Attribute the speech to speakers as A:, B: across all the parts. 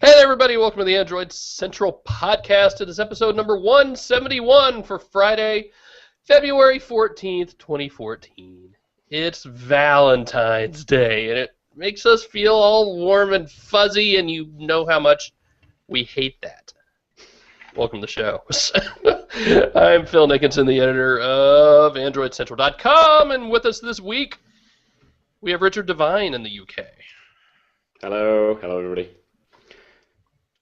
A: Hey there, everybody. Welcome to the Android Central Podcast. It is episode number 171 for Friday, February 14th, 2014. It's Valentine's Day, and it makes us feel all warm and fuzzy, and you know how much we hate that. Welcome to the show. I'm Phil Nickinson, the editor of AndroidCentral.com, and with us this week, we have Richard Devine in the UK.
B: Hello everybody.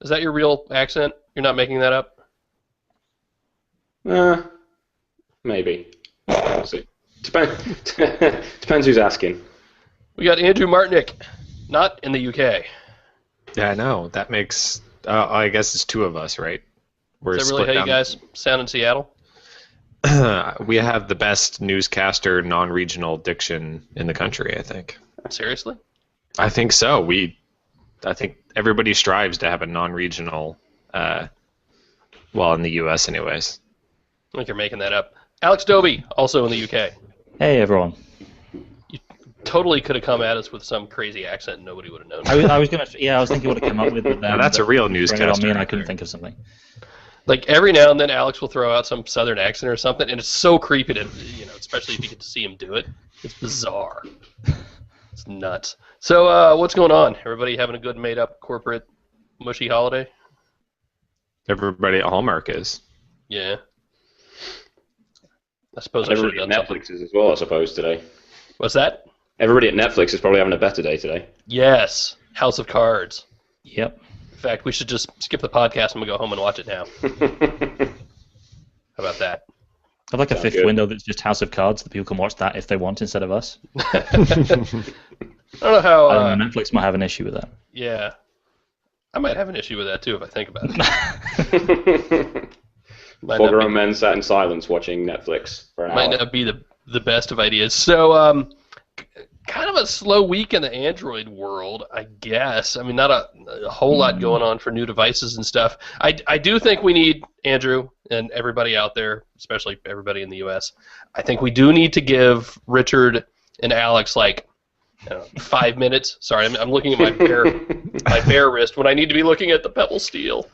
A: Is that your real accent? You're not making that up?
B: Maybe. We'll see. Depends who's asking.
A: We got Andrew Martinick, not in the UK.
C: Yeah, I know. That makes, I guess it's two of us, right?
A: Is that really how you guys sound in Seattle?
C: We have the best newscaster non-regional diction in the country, I think.
A: Seriously?
C: I think so. I think everybody strives to have a non-regional, well, in the U.S. anyways.
A: I think you're making that up. Alex Doby, also in the UK.
D: Hey, everyone.
A: You totally could have come at us with some crazy accent and nobody would have known.
D: I was thinking what to come up with, but then
C: that's a real newscaster.
D: On me and I couldn't think of something.
A: Like every now and then, Alex will throw out some southern accent or something, and it's so creepy to, especially if you get to see him do it. It's bizarre. It's nuts. So, what's going on? Everybody having a good made-up corporate mushy holiday?
C: Everybody at Hallmark is.
A: Yeah. I suppose I should have done
B: Netflix is as well, I suppose, today.
A: What's that?
B: Everybody at Netflix is probably having a better day today.
A: Yes. House of Cards.
D: Yep.
A: In fact, we should just skip the podcast and we'll go home and watch it now. How about that?
D: I'd like a fifth window that's just House of Cards that people can watch that if they want instead of us.
A: I don't know how...
D: I don't know, Netflix might have an issue with that.
A: Yeah. I might have an issue with that, too, if I think about it.
B: Four grown men sat in silence watching Netflix for an hour.
A: Might not be the best of ideas. So, kind of a slow week in the Android world, I guess. I mean, not a whole lot going on for new devices and stuff. I do think we need, Andrew, and everybody out there, especially everybody in the U.S., I think we do need to give Richard and Alex, 5 minutes. Sorry, I'm looking at my bare wrist when I need to be looking at the Pebble Steel.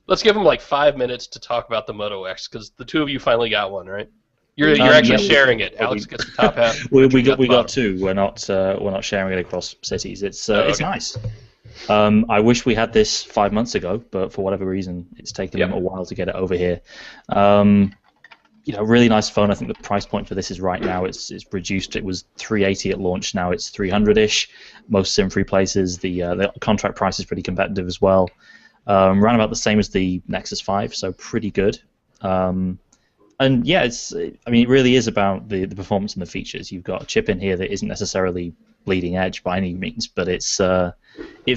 A: Let's give them 5 minutes to talk about the Moto X, because the two of you finally got one, right? You're actually sharing it. Alex gets the top half.
D: we got two. We're not sharing it across cities. It's nice. I wish we had this 5 months ago, but for whatever reason, it's taken them a while to get it over here. Really nice phone. I think the price point for this is right now. It's reduced. It was $380 at launch. Now it's $300-ish. Most SIM-free places. The contract price is pretty competitive as well. Around about the same as the Nexus 5, so pretty good. And yeah, it really is about the performance and the features. You've got a chip in here that isn't necessarily bleeding edge by any means, but it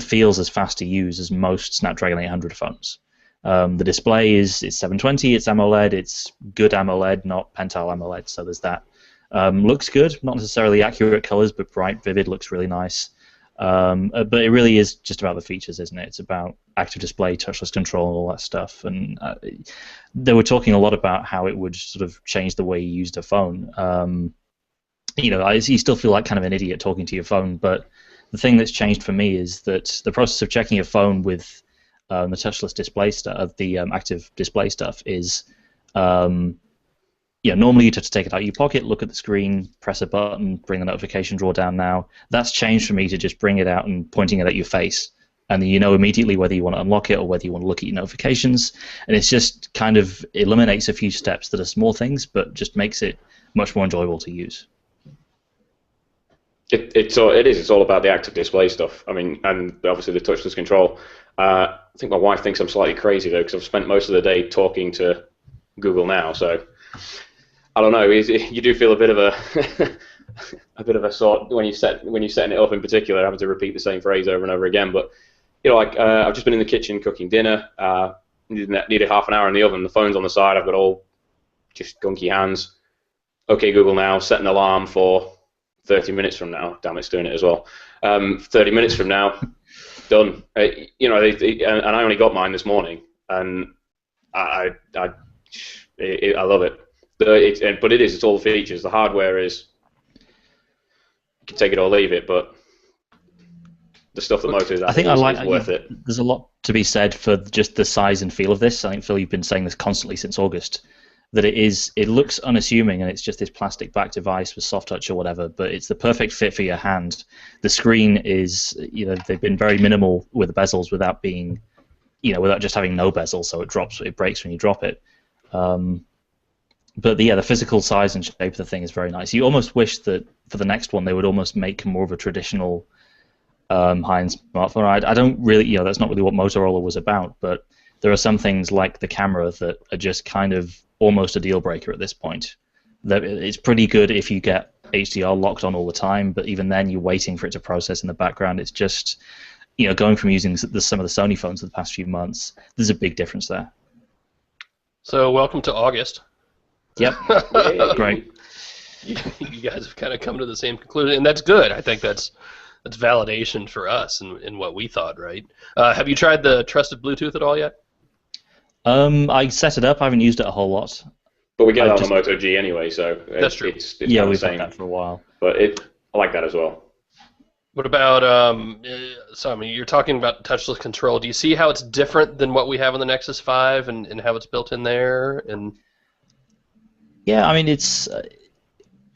D: feels as fast to use as most Snapdragon 800 phones. The display is 720, it's AMOLED, it's good AMOLED, not Pental AMOLED, so there's that. Looks good, not necessarily accurate colors, but bright, vivid, looks really nice. But it really is just about the features, isn't it? It's about active display, touchless control, and all that stuff. And they were talking a lot about how it would sort of change the way you used a phone. You still feel like kind of an idiot talking to your phone, but the thing that's changed for me is that the process of checking your phone with the touchless display stuff, the active display stuff, is normally you'd have to take it out of your pocket, look at the screen, press a button, bring the notification drawer down now. That's changed for me to just bring it out and pointing it at your face. And then you know immediately whether you want to unlock it or whether you want to look at your notifications. And it's just kind of eliminates a few steps that are small things, but just makes it much more enjoyable to use.
B: It is. It's all about the active display stuff. I mean, and obviously the touchless control. I think my wife thinks I'm slightly crazy, though, because I've spent most of the day talking to Google Now, so... I don't know. You do feel a bit of a sort when you're setting it up in particular, having to repeat the same phrase over and over again. But I've just been in the kitchen cooking dinner. Needed half an hour in the oven. The phone's on the side. I've got all just gunky hands. Okay, Google Now. Set an alarm for 30 minutes from now. Damn, it's doing it as well. 30 minutes from now, done. And I only got mine this morning, and I love it. But it's all the features. The hardware is, you can take it or leave it, but the stuff that Moto is
D: I think I like.
B: is worth it.
D: There's a lot to be said for just the size and feel of this. I think, Phil, you've been saying this constantly since August, that it looks unassuming and it's just this plastic back device with soft touch or whatever, but it's the perfect fit for your hand. The screen is, they've been very minimal with the bezels without being, without just having no bezel, so it breaks when you drop it. But the physical size and shape of the thing is very nice. You almost wish that for the next one they would almost make more of a traditional high-end smartphone. I don't really, that's not really what Motorola was about, but there are some things like the camera that are just kind of almost a deal breaker at this point. That it's pretty good if you get HDR locked on all the time, but even then you're waiting for it to process in the background. It's just, going from using some of the Sony phones for the past few months, there's a big difference there.
A: So welcome to August.
D: Yep. Great.
A: You guys have kind of come to the same conclusion, and that's good. I think that's validation for us in what we thought, right? Have you tried the trusted Bluetooth at all yet?
D: I set it up. I haven't used it a whole lot.
B: But we get it on the Moto G anyway, so
A: that's true.
B: It's
D: yeah,
B: we've
D: had that for a while.
B: But I like that as well.
A: What about so I mean, you're talking about touchless control. Do you see how it's different than what we have on the Nexus 5 and how it's built in there? And
D: yeah, I mean, it's.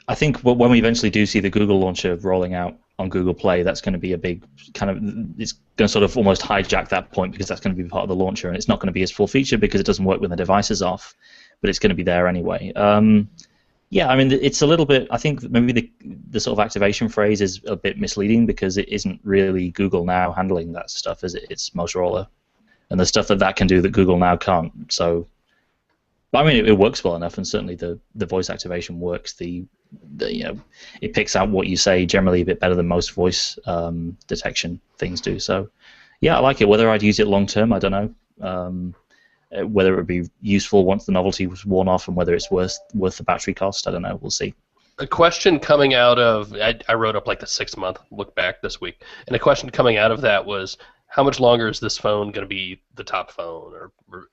D: I think when we eventually do see the Google launcher rolling out on Google Play, that's going to be a big kind of. It's going to sort of almost hijack that point because that's going to be part of the launcher, and it's not going to be as full feature because it doesn't work when the device is off, but it's going to be there anyway. Yeah, I mean, it's a little bit. I think maybe the sort of activation phrase is a bit misleading because it isn't really Google Now handling that stuff, is it? It's Motorola, and the stuff that can do that Google Now can't. So. I mean, it works well enough, and certainly the voice activation works. It picks out what you say generally a bit better than most voice detection things do. So, yeah, I like it. Whether I'd use it long term, I don't know. Whether it would be useful once the novelty was worn off, and whether it's worth the battery cost, I don't know. We'll see.
A: A question coming out of I wrote up like the 6-month look back this week, and a question coming out of that was, how much longer is this phone going to be the top phone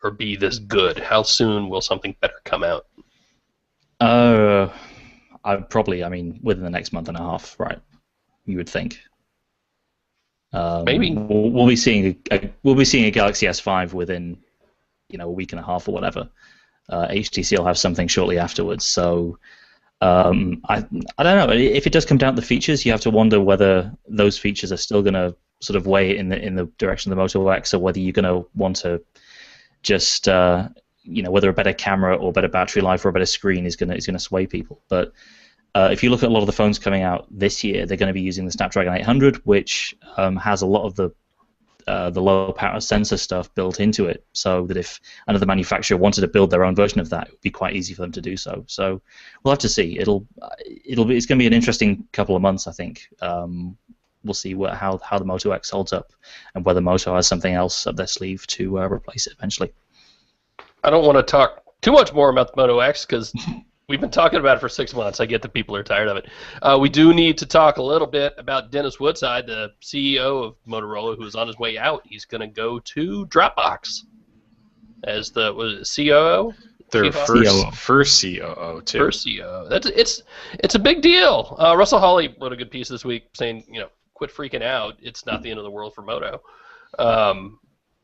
A: or be this good? How soon will something better come out?
D: I mean, within the next month and a half, right? You would think.
A: Maybe
D: we'll be seeing a Galaxy S5 within, a week and a half or whatever. HTC will have something shortly afterwards. So I don't know. If it does come down to the features, you have to wonder whether those features are still going to sort of way in the direction of the Moto X, or whether you're going to want to just whether a better camera or better battery life or a better screen is going to sway people. But if you look at a lot of the phones coming out this year, they're going to be using the Snapdragon 800, which has a lot of the low power sensor stuff built into it, so that if another manufacturer wanted to build their own version of that, it would be quite easy for them to do so. So we'll have to see. It's going to be an interesting couple of months, I think. We'll see how the Moto X holds up, and whether Moto has something else up their sleeve to replace it eventually.
A: I don't want to talk too much more about the Moto X because we've been talking about it for 6 months. I get that people are tired of it. We do need to talk a little bit about Dennis Woodside, the CEO of Motorola, who is on his way out. He's going to go to Dropbox as the COO.
C: Their first COO too.
A: First COO. It's a big deal. Russell Hawley wrote a good piece this week saying, quit freaking out. It's not the end of the world for Moto.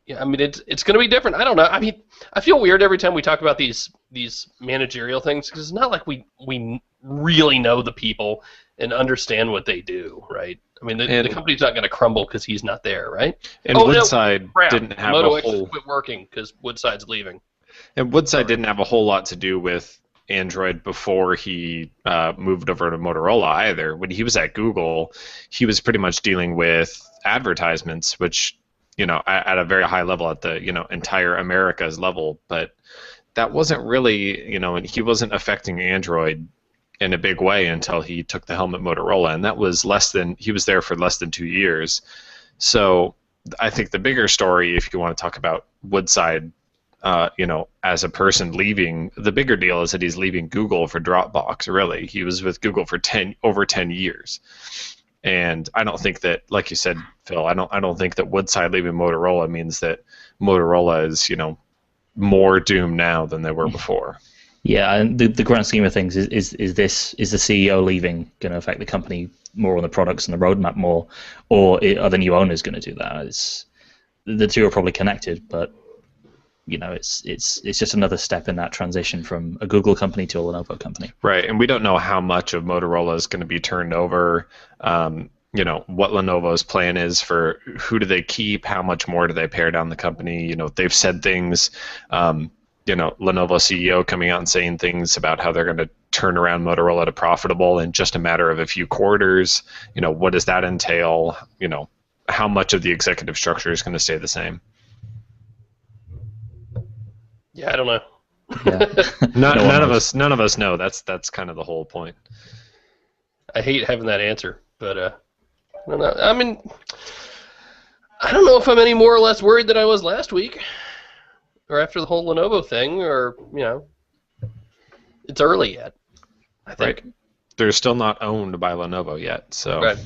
A: Yeah, I mean, it's going to be different. I don't know. I mean, I feel weird every time we talk about these managerial things because it's not like we really know the people and understand what they do, right? I mean, the company's not going to crumble because he's not there, right?
C: And Woodside didn't have
A: Moto
C: a
A: X
C: whole.
A: quit working because Woodside's leaving.
C: And Woodside didn't have a whole lot to do with Android before he moved over to Motorola either. When he was at Google, he was pretty much dealing with advertisements, which, at a very high level, at the, entire America's level. But that wasn't really, he wasn't affecting Android in a big way until he took the helm at Motorola. And that was he was there for less than 2 years. So I think the bigger story, if you want to talk about Woodside, as a person leaving, the bigger deal is that he's leaving Google for Dropbox. Really, he was with Google for over 10 years, and I don't think that, like you said, Phil, I don't think that Woodside leaving Motorola means that Motorola is more doomed now than they were before.
D: Yeah, and the grand scheme of things is the CEO leaving going to affect the company more on the products and the roadmap more, or are the new owners going to do that? The two are probably connected, but it's just another step in that transition from a Google company to a Lenovo company.
C: Right, and we don't know how much of Motorola is going to be turned over. What Lenovo's plan is for who do they keep, how much more do they pare down the company. They've said things. Lenovo CEO coming out and saying things about how they're going to turn around Motorola to profitable in just a matter of a few quarters. What does that entail? How much of the executive structure is going to stay the same?
A: Yeah, I don't know.
D: Yeah.
C: None of us know. That's kind of the whole point.
A: I hate having that answer, but I don't know. I mean, I don't know if I'm any more or less worried than I was last week, or after the whole Lenovo thing, or it's early yet. I think.
C: Right. They're still not owned by Lenovo yet, so.
A: Right.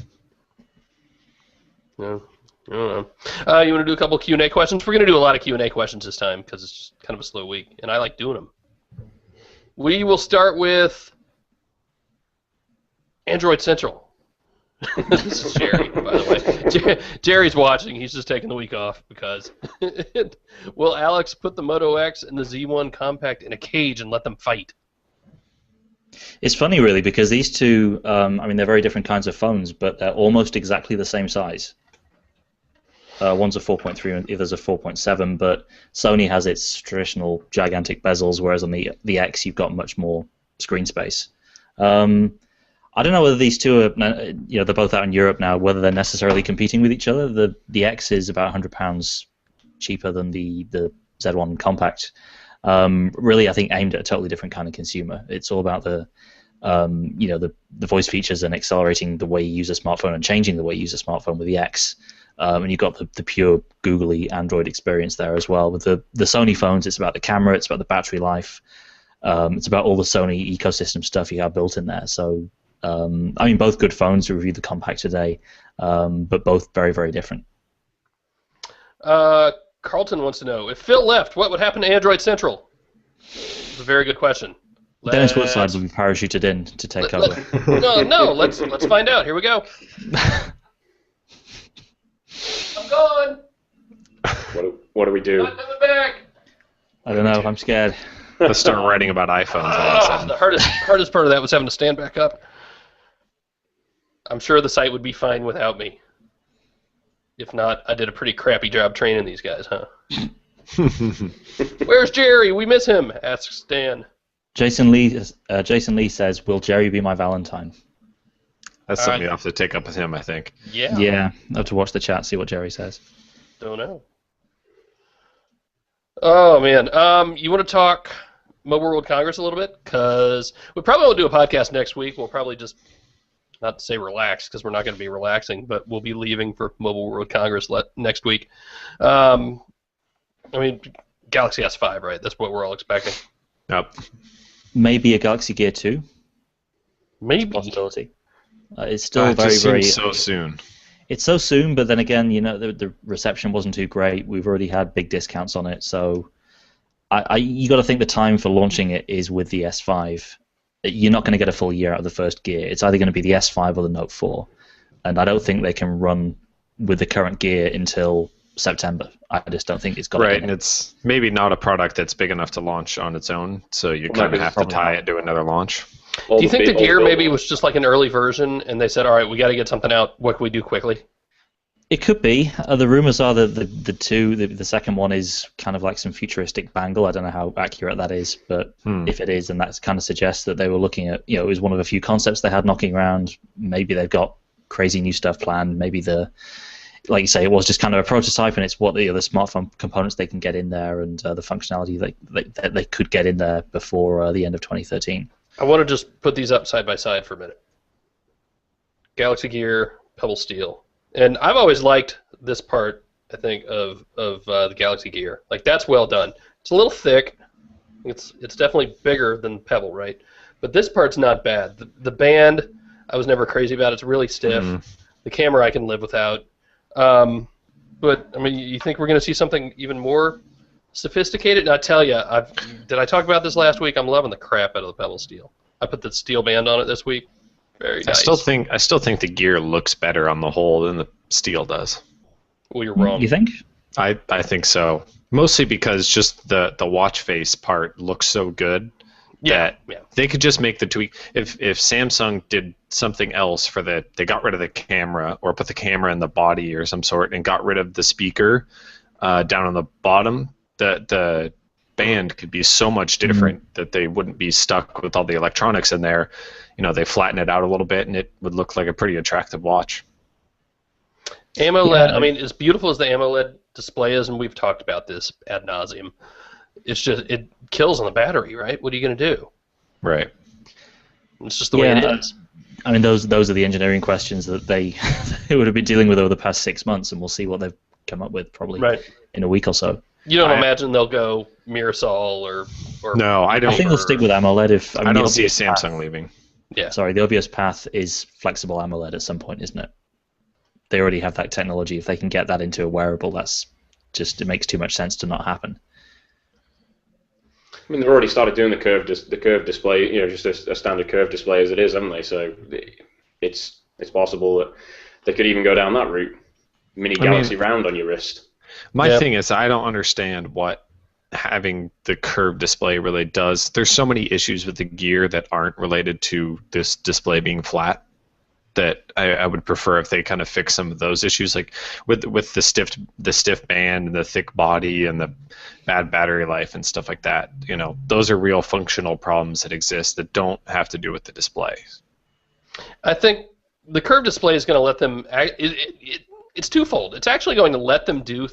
A: No. I don't know. You want to do a couple of Q&A questions? We're going to do a lot of Q&A questions this time because it's just kind of a slow week, and I like doing them. We will start with Android Central. This is Jerry, by the way. Jerry's watching. He's just taking the week off because. Will Alex put the Moto X and the Z1 Compact in a cage and let them fight?
D: It's funny, really, because these two, they're very different kinds of phones, but they're almost exactly the same size. One's a 4.3 and the other's a 4.7, but Sony has its traditional gigantic bezels, whereas on the X you've got much more screen space. I don't know whether these two are, they're both out in Europe now, whether they're necessarily competing with each other. The X is about £100 cheaper than the Z1 Compact. Really, I think aimed at a totally different kind of consumer. It's all about the voice features and accelerating the way you use a smartphone and changing the way you use a smartphone with the X. And you've got the pure googly Android experience there as well. With the Sony phones, it's about the camera, it's about the battery life, it's about all the Sony ecosystem stuff you have built in there. So, both good phones. We reviewed the Compact today, but both very, very different.
A: Carlton wants to know, if Phil left, what would happen to Android Central? It's a very good question.
D: Dennis Woodside will be parachuted in to take over.
A: No, let's find out. Here we go. I'm gone.
B: What do we do?
A: Not coming back.
D: I don't know. I'm scared.
C: Let's start writing about iPhones all of a sudden.
A: The hardest part of that was having to stand back up. I'm sure the site would be fine without me. If not, I did a pretty crappy job training these guys, huh? Where's Jerry? We miss him, asks Stan.
D: Jason Lee says, will Jerry be my Valentine?
C: That's something you have to take up with him, I think.
A: Yeah.
D: Yeah, I have to watch the chat, see what Jerry says.
A: Don't know. Oh, man. You want to talk Mobile World Congress a little bit? Because we probably won't do a podcast next week. We'll probably just, not to say relax, because we're not going to be relaxing, but we'll be leaving for Mobile World Congress next week. Galaxy S5, right? That's what we're all expecting.
C: Yep.
D: Maybe a Galaxy Gear 2.
A: Maybe.
D: Possibility. It's still
C: it
D: very,
C: just
D: very
C: seems so soon.
D: It's so soon, but then again, the reception wasn't too great. We've already had big discounts on it, so you got to think the time for launching it is with the S5. You're not going to get a full year out of the first Gear. It's either going to be the S5 or the Note 4, and I don't think they can run with the current Gear until September. I just don't think it's got
C: right, and it's maybe not a product that's big enough to launch on its own, so you kind of have to tie it to another launch.
A: Do you think the Gear maybe was just like an early version, and they said, all right, we got to get something out. What can we do quickly?
D: It could be. The rumors are that the second one is kind of like some futuristic bangle. I don't know how accurate that is, but if it is, then that kind of suggests that they were looking at, it was one of a few concepts they had knocking around. Maybe they've got crazy new stuff planned. Maybe like you say, it was just kind of a prototype, and it's what the other smartphone components they can get in there and the functionality that they could get in there before the end of 2013.
A: I want to just put these up side by side for a minute. Galaxy Gear, Pebble Steel. And I've always liked this part, I think, of the Galaxy Gear. Like, that's well done. It's a little thick. It's definitely bigger than Pebble, right? But this part's not bad. The band, I was never crazy about. It's really stiff. The camera I can live without. But, you think we're going to see something even more sophisticated? And I tell you, did I talk about this last week? I'm loving the crap out of the Pebble Steel. I put the steel band on it this week. Very
C: I
A: nice.
C: still think the Gear looks better on the whole than the Steel does.
A: Well, you're wrong.
D: You think?
C: I think so. Mostly because just the watch face part looks so good that they could just make the tweak. If Samsung did something else for they got rid of the camera or put the camera in the body or some sort and got rid of the speaker down on the bottom, the band could be so much different that they wouldn't be stuck with all the electronics in there. You know, they flatten it out a little bit and it would look like a pretty attractive watch.
A: AMOLED,
D: Yeah.
A: I mean, as beautiful as the AMOLED display is, and we've talked about this ad nauseum, it kills on the battery, right? What are you going to do?
C: Right.
A: It's just the way it is.
D: I mean, those are the engineering questions that they would have been dealing with over the past 6 months, and we'll see what they've come up with probably in a week or so.
A: You don't imagine they'll go Mirasol or
C: No, I don't.
D: I think they'll stick with AMOLED.
C: I don't see Samsung leaving.
A: Yeah.
D: Sorry, the obvious path is flexible AMOLED at some point, isn't it? They already have that technology. If they can get that into a wearable, it makes too much sense to not happen.
B: I mean, they've already started doing the curved display, just a standard curved display as it is, haven't they? So it's possible that they could even go down that route. Mini Galaxy Round on your wrist.
C: My thing is, I don't understand what having the curved display really does. There's so many issues with the Gear that aren't related to this display being flat that I would prefer if they kind of fix some of those issues, like with the stiff band and the thick body and the bad battery life and stuff like that. You know, those are real functional problems that exist that don't have to do with the display.
A: I think the curved display is going to let them. It's twofold. It's actually going to let them do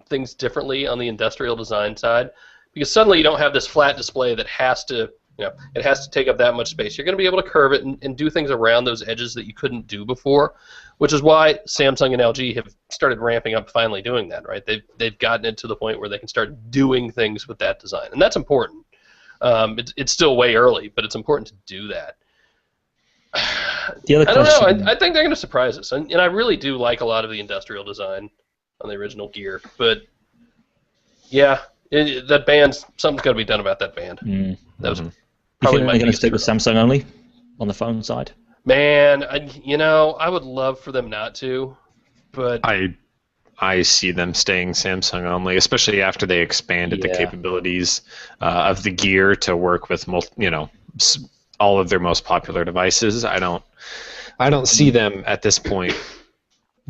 A: things differently on the industrial design side, because suddenly you don't have this flat display that has to. It has to take up that much space. You're going to be able to curve it and do things around those edges that you couldn't do before, which is why Samsung and LG have started ramping up finally doing that, right? They've gotten it to the point where they can start doing things with that design, and that's important. It's still way early, but it's important to do that.
D: The other
A: I don't
D: question,
A: know. I think they're going to surprise us, and I really do like a lot of the industrial design on the original Gear, but yeah, that band, something's got to be done about that band. That was.
D: You think they're going to stick with Samsung only on the phone side?
A: Man, I would love for them not to, but
C: I see them staying Samsung only, especially after they expanded the capabilities of the Gear to work with all of their most popular devices. I don't see them at this point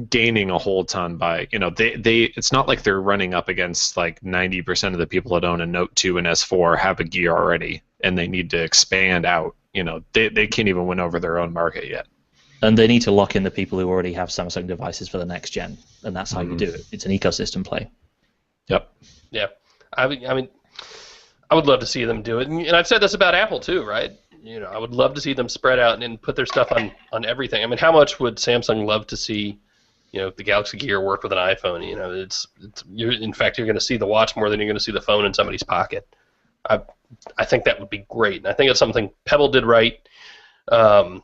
C: gaining a whole ton by it's not like they're running up against like 90% of the people that own a Note 2 and S4 have a Gear already, and they need to expand out. They can't even win over their own market yet.
D: And they need to lock in the people who already have Samsung devices for the next gen, and that's how you do it. It's an ecosystem play.
C: Yep.
A: Yeah, I mean, I would love to see them do it, and I've said this about Apple too, right? I would love to see them spread out and put their stuff on everything. I mean, how much would Samsung love to see the Galaxy Gear work with an iPhone? In fact, you're going to see the watch more than you're going to see the phone in somebody's pocket. I think that would be great, and I think it's something Pebble did right. And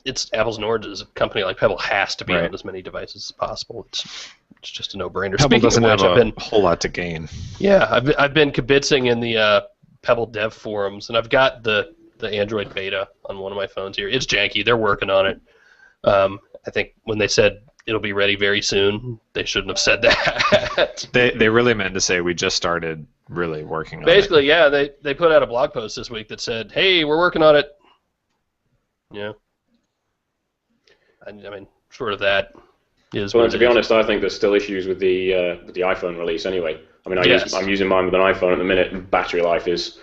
A: it's apples and oranges. A company like Pebble has to be on as many devices as possible. It's just a no-brainer.
C: Pebble doesn't have a whole lot to gain. Yeah,
A: I've been kibitzing in the Pebble dev forums, and I've got the Android beta on one of my phones here. It's janky. They're working on it. I think when they said it'll be ready very soon, they shouldn't have said that.
C: They really meant to say we just started really working on it.
A: Basically, yeah, they put out a blog post this week that said, hey, we're working on it. I mean, short of that is.
B: Well, to be honest, I think there's still issues with the iPhone release anyway. I mean, I'm using mine with an iPhone at the minute, and battery life is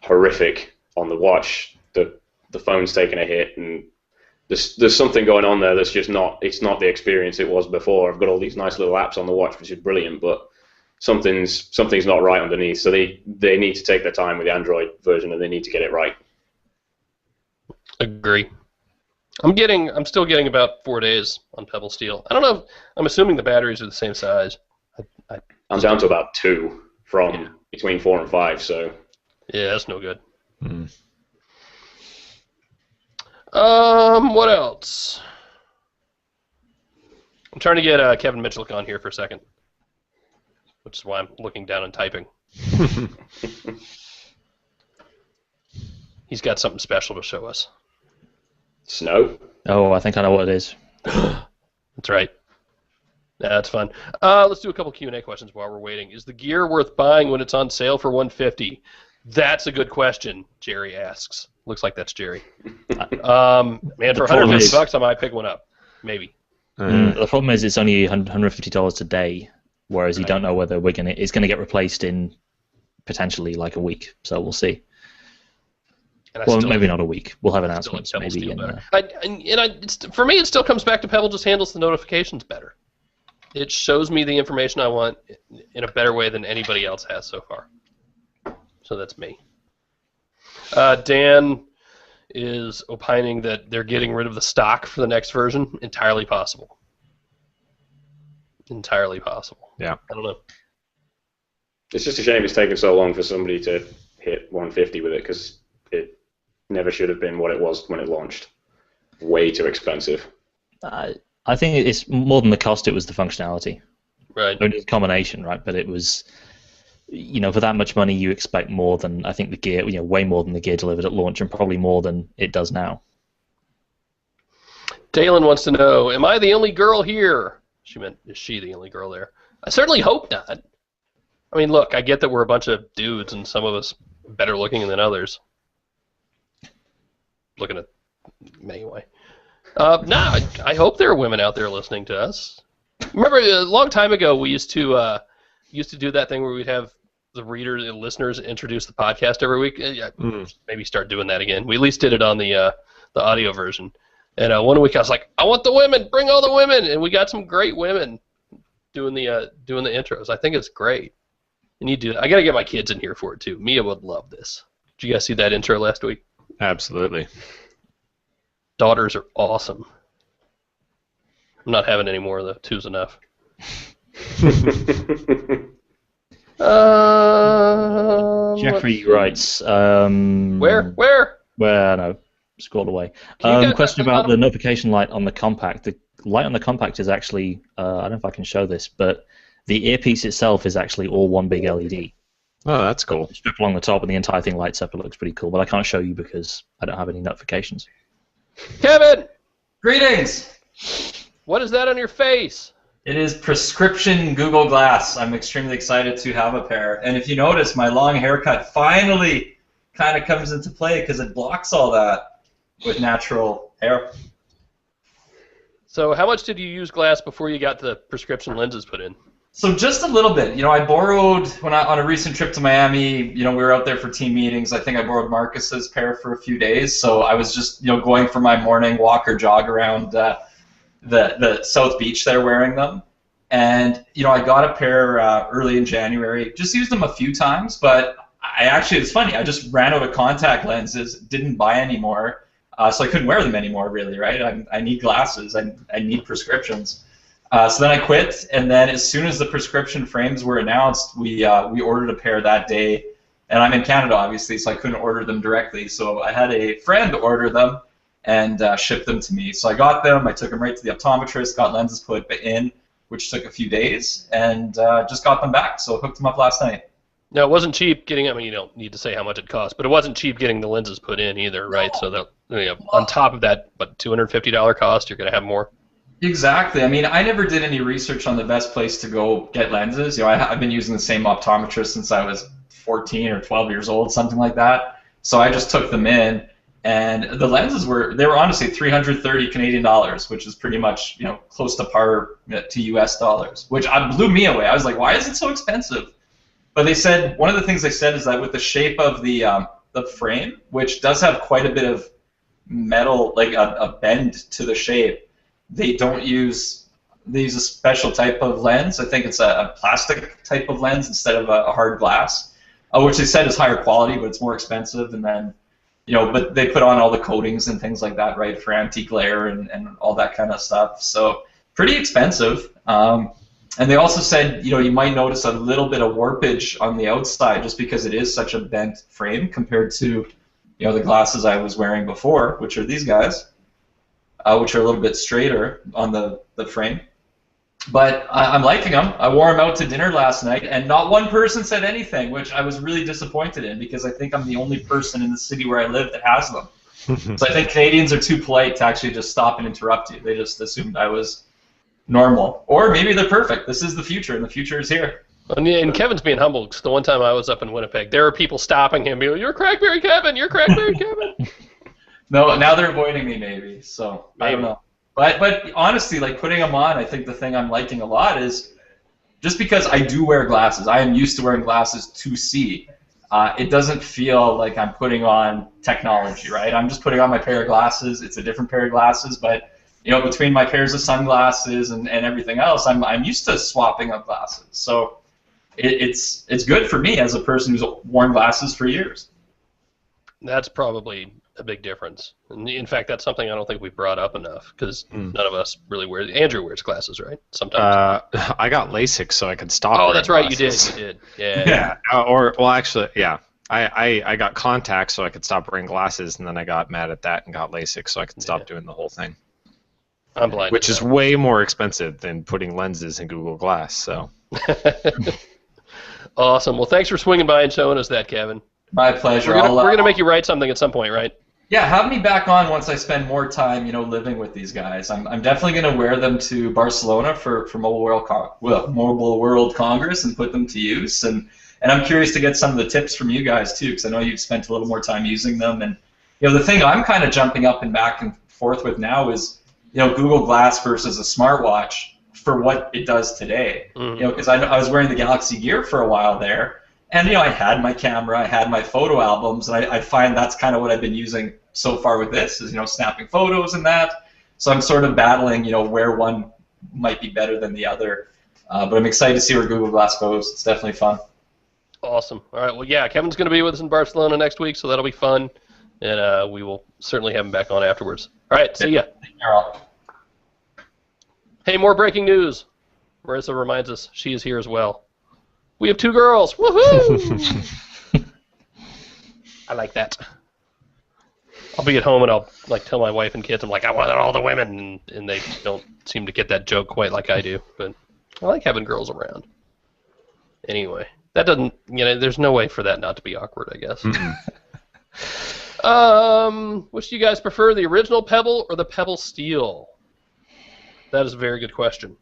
B: horrific on the watch. The phone's taking a hit, and there's something going on there that's just not. It's not the experience it was before. I've got all these nice little apps on the watch, which is brilliant, but something's not right underneath. So they need to take their time with the Android version, and they need to get it right.
A: Agree. I'm still getting about 4 days on Pebble Steel. I don't know. I'm assuming the batteries are the same size.
B: I'm down to about 2 from between 4 and 5. So
A: yeah, that's no good.
C: Mm.
A: What else? I'm trying to get Kevin Mitchell on here for a second, which is why I'm looking down and typing. He's got something special to show us.
B: Snow.
D: Oh, I think I know what it is.
A: That's right. Yeah, that's fun. Let's do a couple Q&A questions while we're waiting. Is the gear worth buying when it's on sale for $150? That's a good question, Jerry asks. Looks like that's Jerry. Man, for $150, I might pick one up. Maybe.
D: The problem is it's only $150 today, whereas you don't know whether it's going to get replaced in potentially like a week. So we'll see. Well, maybe not a week. We'll have announcements maybe.
A: For me, it still comes back to Pebble just handles the notifications better. It shows me the information I want in a better way than anybody else has so far. So that's me. Dan is opining that they're getting rid of the stock for the next version. Entirely possible. Entirely possible.
C: Yeah.
A: I don't know.
B: It's just a shame it's taken so long for somebody to hit 150 with it, because it never should have been what it was when it launched. Way too expensive.
D: I think it's more than the cost, it was the functionality.
A: Right.
D: It was a combination, right? But it was, for that much money, you expect more than, I think the gear, way more than the gear delivered at launch, and probably more than it does now.
A: Dalen wants to know, am I the only girl here? She meant, is she the only girl there? I certainly hope not. I mean, look, I get that we're a bunch of dudes, and some of us better looking than others. Looking at me anyway. I hope there are women out there listening to us. Remember, a long time ago, we used to do that thing where we'd have the readers and listeners introduce the podcast every week. Maybe start doing that again. We at least did it on the audio version. And one week I was like, I want the women, bring all the women, and we got some great women doing the intros. I think it's great. And you do. I got to get my kids in here for it too. Mia would love this. Did you guys see that intro last week?
C: Absolutely.
A: Daughters are awesome. I'm not having any more, though. Two's enough.
D: Jeffrey writes.
A: Where?
D: Where? No. Scroll away. Question about the notification light on the compact. The light on the compact is actually, I don't know if I can show this, but the earpiece itself is actually all one big LED.
C: Oh, that's cool.
D: Strip along the top, and the entire thing lights up. It looks pretty cool, but I can't show you because I don't have any notifications.
A: Kevin!
E: Greetings!
A: What is that on your face?
E: It is prescription Google Glass. I'm extremely excited to have a pair. And if you notice, my long haircut finally kind of comes into play because it blocks all that with natural hair.
A: So how much did you use glass before you got the prescription lenses put in?
E: So just a little bit. I borrowed, on a recent trip to Miami, we were out there for team meetings. I think I borrowed Marcus's pair for a few days. So I was just, going for my morning walk or jog around the South Beach there wearing them. And, I got a pair early in January. Just used them a few times, but it's funny. I just ran out of contact lenses, didn't buy any more. So I couldn't wear them anymore, really, right? I need glasses. I need prescriptions. So then I quit, and then as soon as the prescription frames were announced, we ordered a pair that day. And I'm in Canada, obviously, so I couldn't order them directly. So I had a friend order them and ship them to me. So I got them. I took them right to the optometrist, got lenses put in, which took a few days, and just got them back. So hooked them up last night.
A: Now, it wasn't cheap getting, you don't need to say how much it cost, but it wasn't cheap getting the lenses put in either, right? So that, on top of that, $250 cost, you're going to have more?
E: Exactly. I never did any research on the best place to go get lenses. I've been using the same optometrist since I was 14 or 12 years old, something like that. So I just took them in, and the lenses were honestly $330 Canadian dollars, which is pretty much close to par to US dollars, which blew me away. I was like, why is it so expensive? But they said one of the things they said is that with the shape of the frame, which does have quite a bit of metal, like a bend to the shape, they use a special type of lens. I think it's a plastic type of lens instead of a hard glass, which they said is higher quality, but it's more expensive. And then, but they put on all the coatings and things like that, right, for anti-glare and all that kind of stuff. So pretty expensive. And they also said, you might notice a little bit of warpage on the outside just because it is such a bent frame compared to, the glasses I was wearing before, which are these guys. Which are a little bit straighter on the frame. But I'm liking them. I wore them out to dinner last night, and not one person said anything, which I was really disappointed in because I think I'm the only person in the city where I live that has them. So I think Canadians are too polite to actually just stop and interrupt you. They just assumed I was normal. Or maybe they're perfect. This is the future, and the future is here.
A: And Kevin's being humble, because the one time I was up in Winnipeg, there were people stopping him, being like, "You're Crackberry Kevin! You're Crackberry Kevin!"
E: No, now they're avoiding me, maybe. So I don't
A: Maybe.
E: know. But honestly, like putting them on, I think the thing I'm liking a lot is just because I do wear glasses. I am used to wearing glasses to see. It doesn't feel like I'm putting on technology, right? I'm just putting on my pair of glasses. It's a different pair of glasses, but between my pairs of sunglasses and everything else, I'm used to swapping up glasses. So it's good for me as a person who's worn glasses for years.
A: That's probably a big difference. And in fact, that's something I don't think we brought up enough, because none of us really wear. Andrew wears glasses, right? Sometimes.
C: I got LASIK so I could stop.
A: Oh,
C: wearing
A: that's right.
C: glasses.
A: You did. Yeah.
C: Actually, yeah. I got contacts so I could stop wearing glasses, and then I got mad at that and got LASIK so I could stop doing the whole thing.
A: I'm blind.
C: Which is way more expensive than putting lenses in Google Glass. So.
A: Awesome. Well, thanks for swinging by and showing us that, Kevin.
E: My pleasure.
A: We're gonna make you write something at some point, right?
E: Yeah, have me back on once I spend more time, living with these guys. I'm definitely going to wear them to Barcelona for Mobile World Congress and put them to use. And I'm curious to get some of the tips from you guys too, because I know you've spent a little more time using them. And the thing I'm kind of jumping up and back and forth with now is Google Glass versus a smartwatch for what it does today. Because I was wearing the Galaxy Gear for a while there. And I had my camera, I had my photo albums, and I find that's kind of what I've been using so far with this, is snapping photos and that. So I'm sort of battling, where one might be better than the other. But I'm excited to see where Google Glass goes. It's definitely fun.
A: Awesome. All right. Well, yeah, Kevin's going to be with us in Barcelona next week, so that'll be fun, and we will certainly have him back on afterwards. All right. See ya.
E: Take care, all.
A: Hey, more breaking news. Marissa reminds us she is here as well. We have 2 girls. Woohoo! I like that. I'll be at home and I'll tell my wife and kids, I'm like, I wanted all the women, and they don't seem to get that joke quite like I do. But I like having girls around. Anyway, that doesn't, there's no way for that not to be awkward, I guess. Which do you guys prefer, the original Pebble or the Pebble Steel? That is a very good question.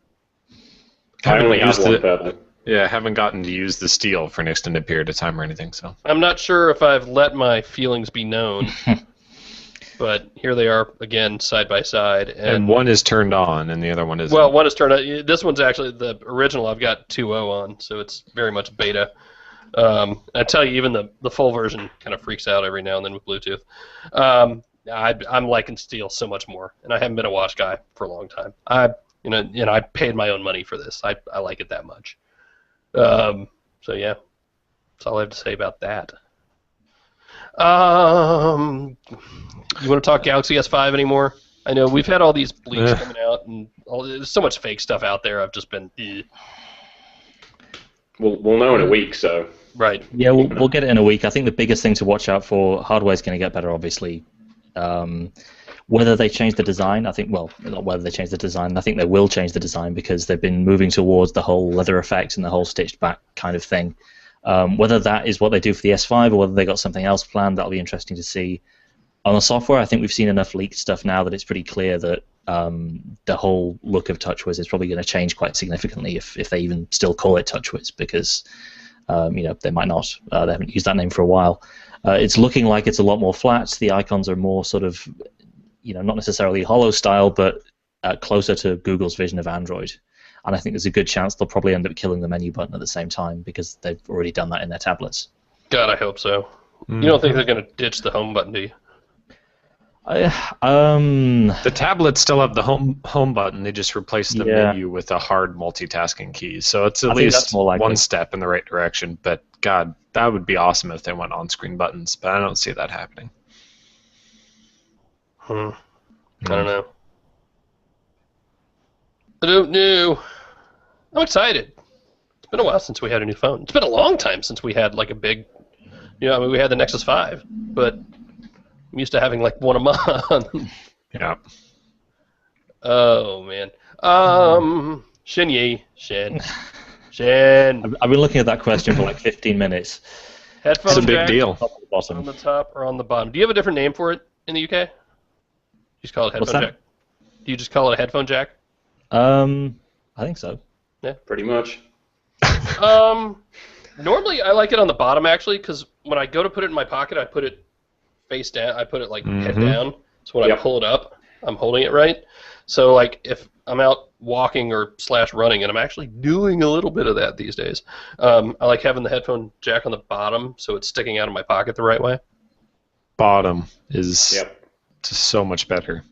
B: I only have one Pebble.
C: Yeah, I haven't gotten to use the steel for an extended period of time or anything, so.
A: I'm not sure if I've let my feelings be known, but here they are again, side by side.
C: And one is turned on, and the other one isn't.
A: Well, one is turned on. This one's actually the original. I've got 2.0 on, so it's very much beta. I tell you, even the full version kind of freaks out every now and then with Bluetooth. I'm liking steel so much more, and I haven't been a watch guy for a long time. I paid my own money for this. I like it that much. So yeah, that's all I have to say about that. You want to talk Galaxy S5 anymore? I know we've had all these leaks coming out, and there's so much fake stuff out there. I've just been.
B: We'll know in a week, so.
A: Right.
D: Yeah, we'll get it in a week. I think the biggest thing to watch out for, hardware is going to get better, obviously. Whether they change the design, I think, well, not whether they change the design, I think they will change the design because they've been moving towards the whole leather effect and the whole stitched back kind of thing. Whether that is what they do for the S5 or whether they got something else planned, that'll be interesting to see. On the software, I think we've seen enough leaked stuff now that it's pretty clear that the whole look of TouchWiz is probably going to change quite significantly if they even still call it TouchWiz, because they might not. They haven't used that name for a while. It's looking like it's a lot more flat. The icons are more sort of, not necessarily hollow style, but closer to Google's vision of Android. And I think there's a good chance they'll probably end up killing the menu button at the same time because they've already done that in their tablets.
A: God, I hope so. You don't think they're going to ditch the home button, do you?
C: The tablets still have the home button. They just replaced the menu with a hard multitasking key. So it's at least one step in the right direction. But God, that would be awesome if they went on-screen buttons. But I don't see that happening.
A: I don't know. I don't know. I'm excited. It's been a while since we had a new phone. It's been a long time since we had like a big, we had the Nexus 5, but I'm used to having like one a month.
C: Yeah.
A: Oh man. Shin.
D: I've been looking at that question for like 15 minutes.
A: Headphones
C: it's a big deal.
A: On the top or on the bottom? Do you have a different name for it? in the UK? You just call it
D: What's
A: headphone
D: that?
A: jack. Do you just call it a headphone jack?
D: I think so.
B: Pretty much.
A: Normally I like it on the bottom actually, because when I go to put it in my pocket, I put it face down. I put it like head down. So when I pull it up, I'm holding it right. So like if I'm out walking or / running, and I'm actually doing a little bit of that these days, I like having the headphone jack on the bottom so it's sticking out of my pocket the right way.
C: Bottom is just so much better.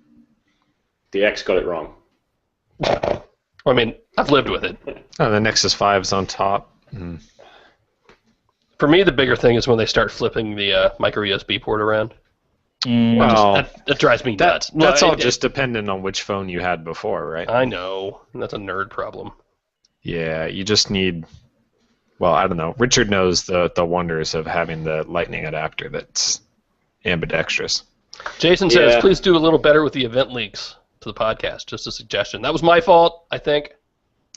B: The X got it wrong.
A: I mean, I've lived with it.
C: Oh, the Nexus 5 is on top.
A: For me, the bigger thing is when they start flipping the micro USB port around.
C: Well,
A: That drives me nuts.
C: That's all just dependent on which phone you had before, right?
A: I know. That's a nerd problem.
C: Yeah, you just need... Well, I don't know. Richard knows the wonders of having the Lightning adapter that's ambidextrous.
A: Jason says, please do a little better with the event links to the podcast. Just a suggestion. That was my fault, I think.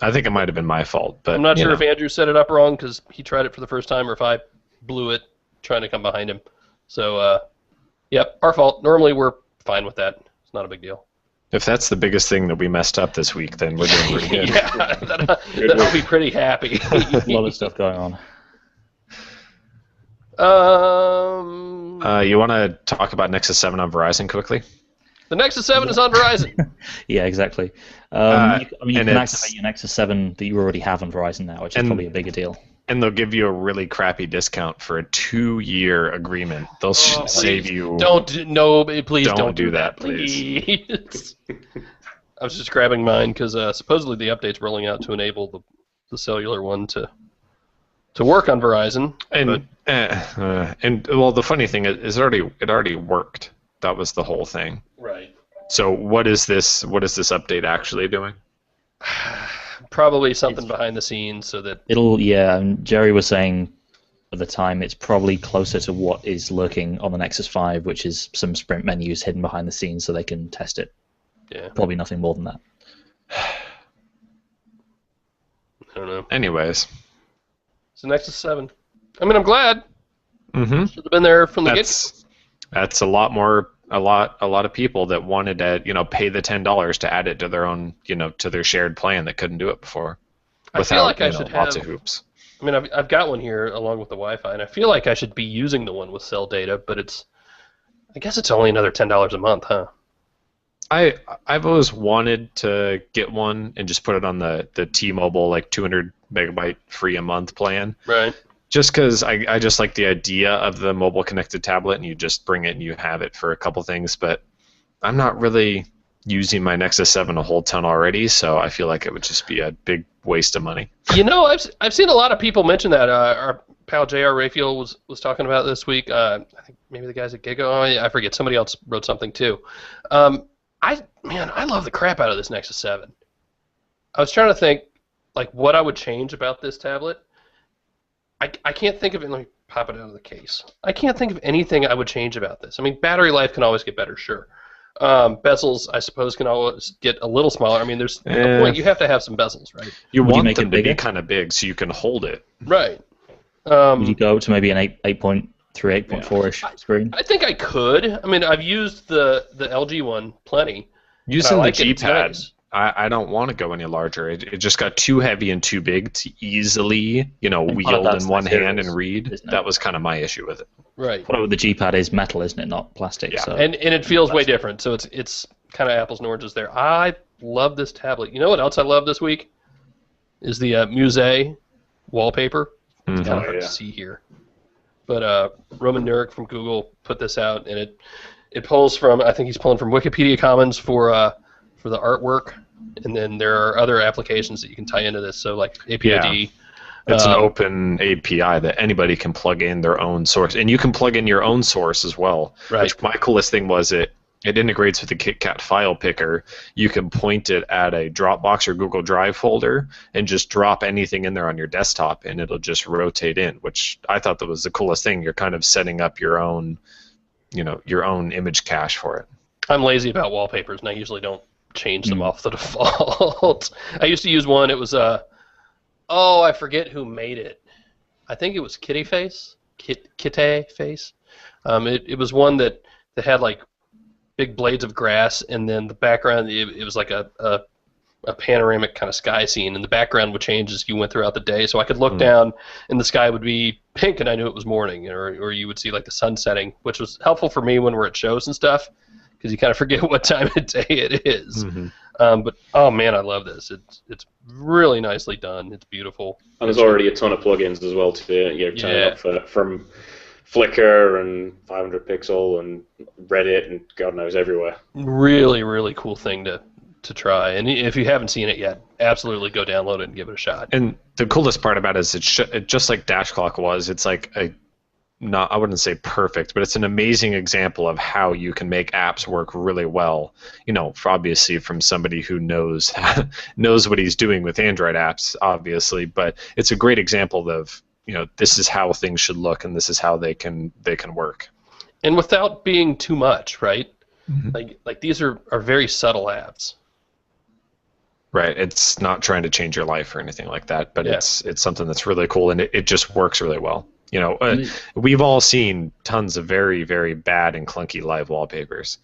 C: I think it might have been my fault, but
A: I'm not sure if Andrew set it up wrong because he tried it for the first time, or if I blew it trying to come behind him. So, yep, our fault. Normally we're fine with that. It's not a big deal.
C: If that's the biggest thing that we messed up this week, then we're doing pretty good.
A: Yeah, then I'll be pretty happy.
D: A lot of stuff going on.
C: You want to talk about Nexus 7 on Verizon quickly?
A: The Nexus 7 is on Verizon.
D: Yeah, exactly. You can activate your Nexus 7 that you already have on Verizon now, which is probably a bigger deal.
C: And they'll give you a really crappy discount for a 2-year agreement. They'll save you.
A: Please don't
C: do that, please.
A: I was just grabbing mine because supposedly the update's rolling out to enable the cellular one to work on Verizon.
C: And well, the funny thing is, it already worked. That was the whole thing.
A: Right.
C: So what is this update actually doing?
A: Probably something behind the scenes so that
D: and Jerry was saying at the time it's probably closer to what is lurking on the Nexus 5, which is some Sprint menus hidden behind the scenes so they can test it.
A: Yeah.
D: Probably nothing more than that.
A: I don't know.
C: Anyways.
A: It's the Nexus 7. I mean, I'm glad.
C: Mm-hmm.
A: Should have been there from the get-go.
C: That's a lot of people that wanted to, pay the $10 to add it to their own, to their shared plan that couldn't do it before.
A: I feel like I should
C: lots
A: have
C: of hoops.
A: I mean, I've got one here along with the Wi-Fi, and I feel like I should be using the one with cell data, but I guess it's only another $10 a month, huh?
C: I've always wanted to get one and just put it on the T-Mobile 200 megabyte free a month plan.
A: Right.
C: Just because I just like the idea of the mobile connected tablet, and you just bring it and you have it for a couple things, but I'm not really using my Nexus 7 a whole ton already, so I feel like it would just be a big waste of money.
A: I've seen a lot of people mention that. Our pal J.R. Raphael was talking about this week. I think maybe the guys at Giga. I forget. Somebody else wrote something too. I love the crap out of this Nexus 7. I was trying to think what I would change about this tablet. I can't think of it. Let me pop it out of the case. I can't think of anything I would change about this. I mean, battery life can always get better, sure. Bezels, I suppose, can always get a little smaller. I mean, there's a point you have to have some bezels, right?
C: You
D: Would
C: want
D: make
C: them
D: it
C: to be
D: bigger?
C: kind of big so you can hold it.
A: Right.
D: Would you go to maybe an 8.3, 8.4-ish screen?
A: I think I could. I mean, I've used the LG one plenty.
C: Using
A: like
C: the
A: it. It's
C: G-Pad,
A: nice.
C: I don't want to go any larger. It just got too heavy and too big to easily, wield
D: that's
C: in one
D: the
C: hand
D: materials,
C: and read.
D: isn't it?
C: That was kind of my issue with it.
A: Right.
D: Part of the G-Pad is metal, isn't it? Not plastic.
C: Yeah.
D: So.
A: And it feels way different, so it's kind of apples and oranges there. I love this tablet. You know what else I love this week? Is the Musée wallpaper. It's kind of hard to see here. But Roman Nurek from Google put this out, and it pulls from, I think he's pulling from Wikipedia Commons for the artwork, and then there are other applications that you can tie into this, so like APID.
C: It's an open API that anybody can plug in their own source, and you can plug in your own source as well.
A: Right.
C: Which my coolest thing was it integrates with the KitKat file picker. You can point it at a Dropbox or Google Drive folder and just drop anything in there on your desktop, and it'll just rotate in, which I thought that was the coolest thing. You're kind of setting up your own, your own image cache for it.
A: I'm lazy about wallpapers, and I usually don't change them off the default. I used to use one. It was I forget who made it. I think it was Kitty Face. Kitty Face. It was one that had big blades of grass, and then the background, it was like a panoramic kind of sky scene, and the background would change as you went throughout the day. So I could look down, and the sky would be pink, and I knew it was morning, or you would see like the sun setting, which was helpful for me when we're at shows and stuff, because you kind of forget what time of day it is. But oh man, I love this. It's really nicely done. It's beautiful.
B: And there's already a ton of plugins as well to turn it up from Flickr and 500 Pixel and Reddit and God knows everywhere.
A: Really, really cool thing to try. And if you haven't seen it yet, absolutely go download it and give it a shot.
C: And the coolest part about it is it just like Dash Clock was. It's like I wouldn't say perfect, but it's an amazing example of how you can make apps work really well. Obviously from somebody who knows what he's doing with Android apps, obviously. But it's a great example of this is how things should look, and this is how they can work.
A: And without being too much, right? Like these are very subtle apps.
C: Right. It's not trying to change your life or anything like that, but it's something that's really cool, and it just works really well. We've all seen tons of very, very bad and clunky live wallpapers.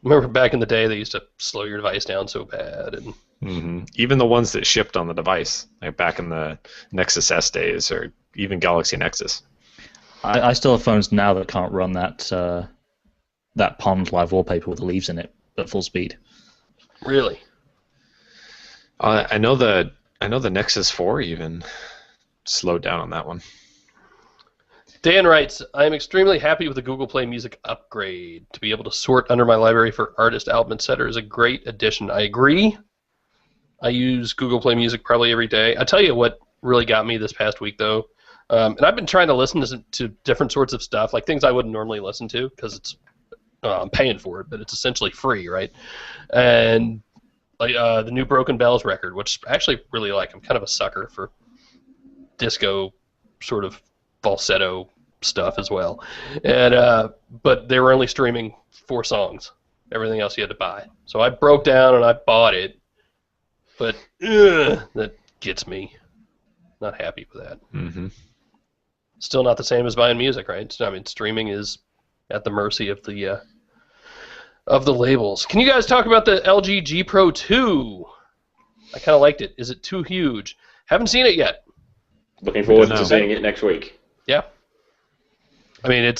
A: Remember back in the day, they used to slow your device down so bad, and
C: even the ones that shipped on the device, like back in the Nexus S days, or even Galaxy Nexus.
D: I still have phones now that can't run that pond live wallpaper with the leaves in it at full speed.
A: Really?
C: I know the Nexus 4 even slowed down on that one.
A: Dan writes, I am extremely happy with the Google Play Music upgrade. To be able to sort under my library for artist, album, etc. is a great addition. I agree. I use Google Play Music probably every day. I tell you what really got me this past week, though, and I've been trying to listen to different sorts of stuff, like things I wouldn't normally listen to, because it's I'm paying for it, but it's essentially free, right? And like the new Broken Bells record, which I actually really like. I'm kind of a sucker for disco sort of falsetto stuff as well. And but they were only streaming 4 songs. Everything else you had to buy. So I broke down and I bought it, but that gets me. Not happy with that. Still not the same as buying music, right? I mean, streaming is at the mercy of the labels. Can you guys talk about the LG G Pro 2? I kind of liked it. Is it too huge? Haven't seen it yet.
B: Looking forward to seeing it next week.
A: Yeah. I mean,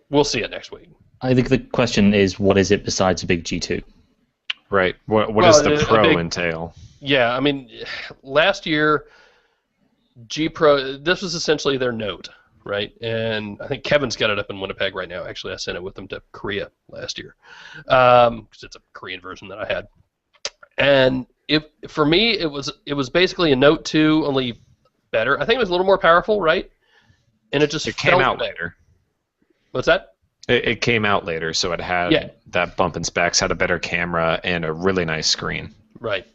A: we'll see it next week.
D: I think the question is, what is it besides a big G2?
C: Right. What does the Pro entail?
A: Yeah, I mean, last year, G Pro, this was essentially their Note, right? And I think Kevin's got it up in Winnipeg right now. Actually, I sent it with them to Korea last year, because it's a Korean version that I had. And for me, it was basically a Note 2, only better. I think it was a little more powerful, right? And it
C: came out later.
A: What's that?
C: It came out later, so it had that bump in specs, had a better camera, and a really nice screen.
A: Right.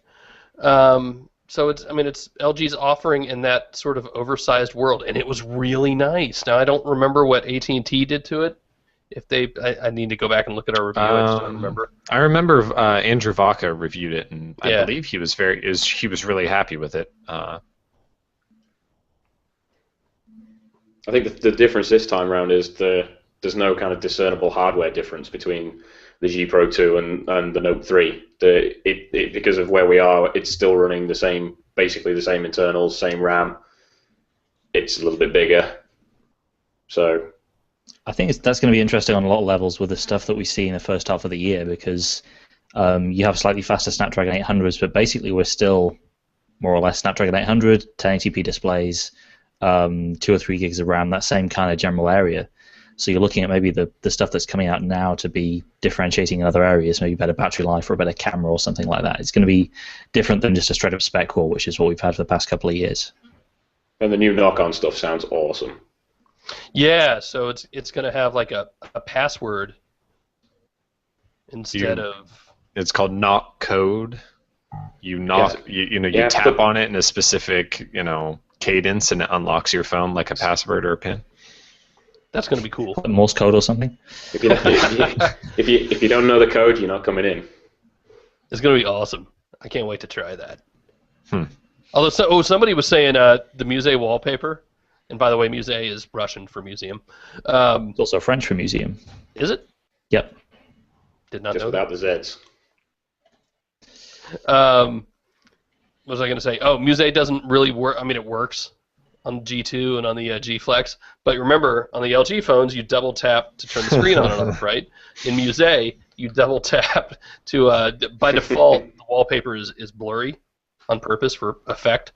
A: So it's LG's offering in that sort of oversized world, and it was really nice. Now I don't remember what AT&T did to it. I need to go back and look at our review. I just don't remember.
C: I remember Andrew Vaca reviewed it, and I believe he was really happy with it.
B: I think the difference this time around is there's no kind of discernible hardware difference between the G Pro 2 and the Note 3. Because of where we are, it's still running basically the same internals, same RAM. It's a little bit bigger. So
D: I think that's going to be interesting on a lot of levels with the stuff that we see in the first half of the year, because you have slightly faster Snapdragon 800s, but basically we're still more or less Snapdragon 800, 1080p displays, 2 or 3 gigs of RAM, that same kind of general area. So you're looking at maybe the stuff that's coming out now to be differentiating in other areas, maybe better battery life or a better camera or something like that. It's going to be different than just a straight-up spec core, which is what we've had for the past couple of years.
B: And the new knock-on stuff sounds awesome.
A: Yeah, so it's going to have like a password instead of...
C: It's called knock code. You knock, you tap on it in a specific, cadence, and it unlocks your phone like a password or a PIN.
A: That's going to be cool.
D: Morse code or something.
B: If you don't know the code, you're not coming in.
A: It's going to be awesome. I can't wait to try that. Although somebody was saying the Muse wallpaper, And by the way, musée is Russian for museum.
D: It's also French for museum.
A: Is it?
D: Yep.
A: Did not
B: Just
A: know
B: without the Zs.
A: that. What was I going to say? Oh, musée doesn't really work. I mean, it works on G2 and on the G Flex, but remember, on the LG phones, you double tap to turn the screen on and off, right? In musée, you double tap to, by default, the wallpaper is blurry on purpose for effect.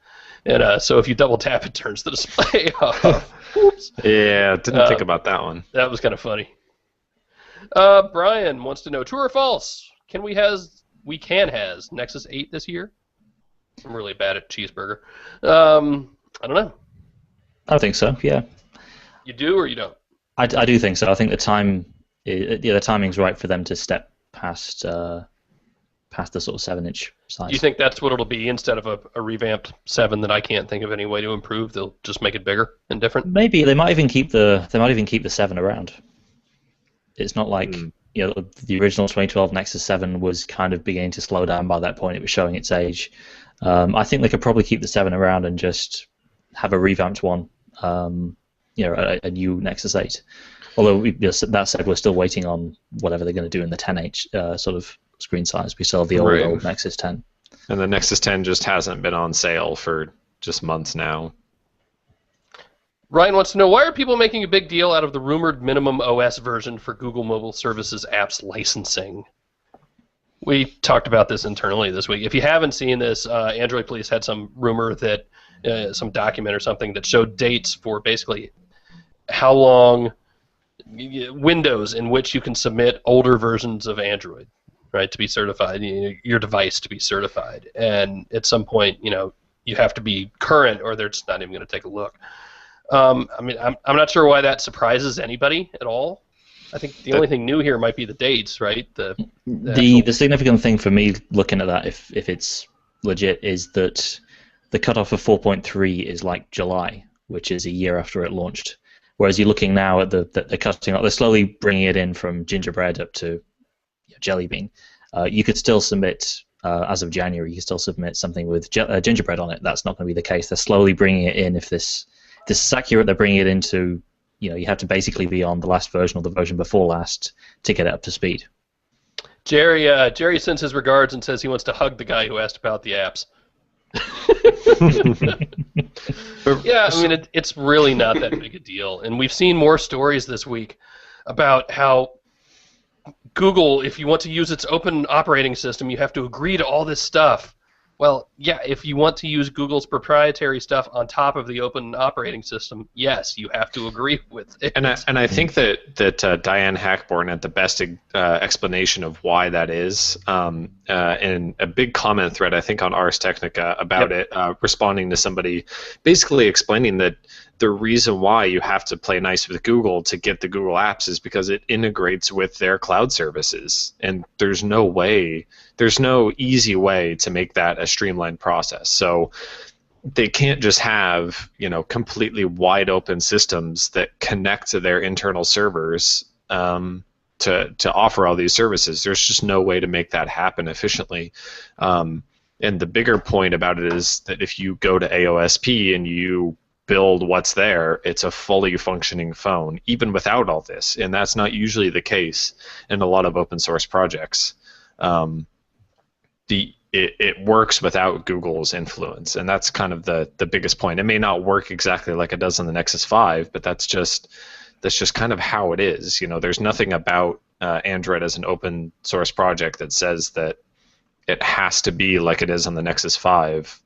A: And so if you double tap, it turns the display off. Oops.
C: Yeah, didn't think about that one.
A: That was kind of funny. Brian wants to know, true or false? We can has Nexus 8 this year? I'm really bad at cheeseburger. I don't know.
D: I think so. Yeah.
A: You do or you don't?
D: I do think so. I think the timing's right for them to step past the sort of 7-inch size.
A: Do you think that's what it'll be instead of a revamped 7 that I can't think of any way to improve? They'll just make it bigger and different.
D: Maybe they might even keep the 7 around. It's not like the original 2012 Nexus 7 was kind of beginning to slow down by that point. It was showing its age. I think they could probably keep the 7 around and just have a revamped one. A new Nexus 8. Although that said, we're still waiting on whatever they're going to do in the 10H sort of screen size. We still have the old Nexus 10.
C: And the Nexus 10 just hasn't been on sale for just months now.
A: Ryan wants to know, why are people making a big deal out of the rumored minimum OS version for Google Mobile Services apps licensing? We talked about this internally this week. If you haven't seen this, Android Police had some rumor that some document or something that showed dates for basically how long windows in which you can submit older versions of Android, right, to be certified, your device to be certified. And at some point, you have to be current or they're just not even going to take a look. I'm not sure why that surprises anybody at all. I think the only thing new here might be the dates, right? The
D: significant thing for me looking at that, if it's legit, is that the cutoff of 4.3 is like July, which is a year after it launched. Whereas you're looking now at they're slowly bringing it in from Gingerbread up to Jelly Bean. You could still submit, as of January, you can still submit something with Gingerbread on it. That's not going to be the case. They're slowly bringing it in. If this is accurate, they're bringing it into, you have to basically be on the last version or the version before last to get it up to speed.
A: Jerry sends his regards and says he wants to hug the guy who asked about the apps. Yeah, I mean, it's really not that big a deal. And we've seen more stories this week about how Google, if you want to use its open operating system, you have to agree to all this stuff. Well, yeah, if you want to use Google's proprietary stuff on top of the open operating system, yes, you have to agree with it.
C: And I think that Diane Hackborn had the best explanation of why that is in a big comment thread, I think, on Ars Technica about it, responding to somebody basically explaining that the reason why you have to play nice with Google to get the Google apps is because it integrates with their cloud services, and there's no easy way to make that a streamlined process. So they can't just have completely wide open systems that connect to their internal servers to offer all these services. There's just no way to make that happen efficiently. And the bigger point about it is that if you go to AOSP and you build what's there, it's a fully functioning phone, even without all this. And that's not usually the case in a lot of open source projects. It works without Google's influence, and that's kind of the biggest point. It may not work exactly like it does on the Nexus 5, but that's just kind of how it is. There's nothing about Android as an open source project that says that it has to be like it is on the Nexus 5.